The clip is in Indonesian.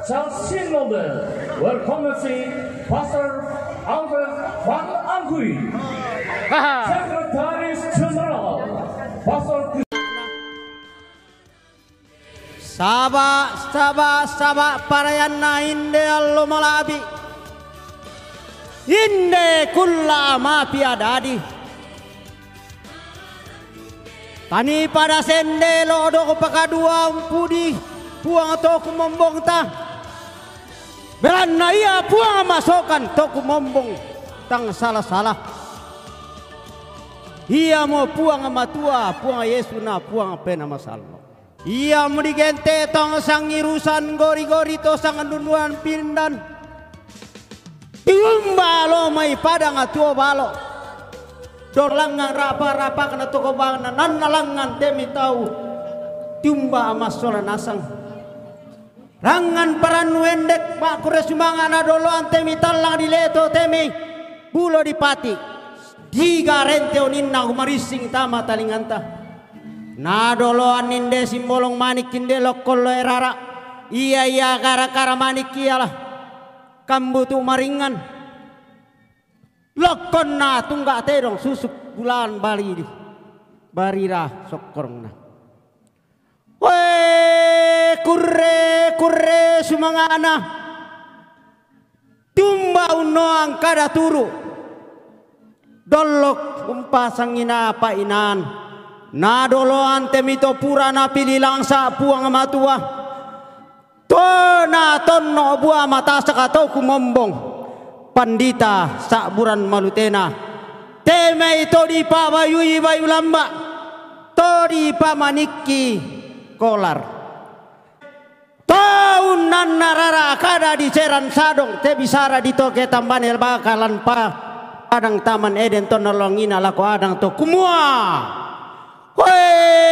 Synode. Welcome to Pastor Albert Van Angui, Sekretaris Jenderal Pastor. Saba parayanna inde allo malabi inde kulla mapi adadi tani pada sende lodo pakadua umpudi puang toku mombong ta belanna ia puang masokan toku mombong tang salah ia mau puang matua puang Yesuna puang pena masalmo. Ia medigente tong sang irusan gori-gori to sang andunuan pindan. Tiumbalo mai padang atuo balo. Dorlangan rapa-rapa kana toko bangna nan nalangan temi tau. Tiumba amasola nasang. Rangan paran wendek pak kure sumangan adolo antemi talang dileto temi. Bulo dipati. Diga rente oninna umarising tama talinganta. Nadoloan ninde simbolong manik kinde lokol erara iya gara-gara manik iyalah kambutu maringan lokon na tunggak terong susuk bulan bali di barira sokorna kurre sumangana tumba unoang kada turu dolok umpasang ina pa inan. Nadolo antemito pura na pililang sa puang matua to na tonno bua mata sakatau kumombong pandita sa buran malutena teme ito di pa bayui bayu lamba to di pa maniki kolar taun nan narara kada di ceran sadong te bisara dito ke tambanel bakalan pa adang taman Eden to nolongina lako adang to kumua. Woi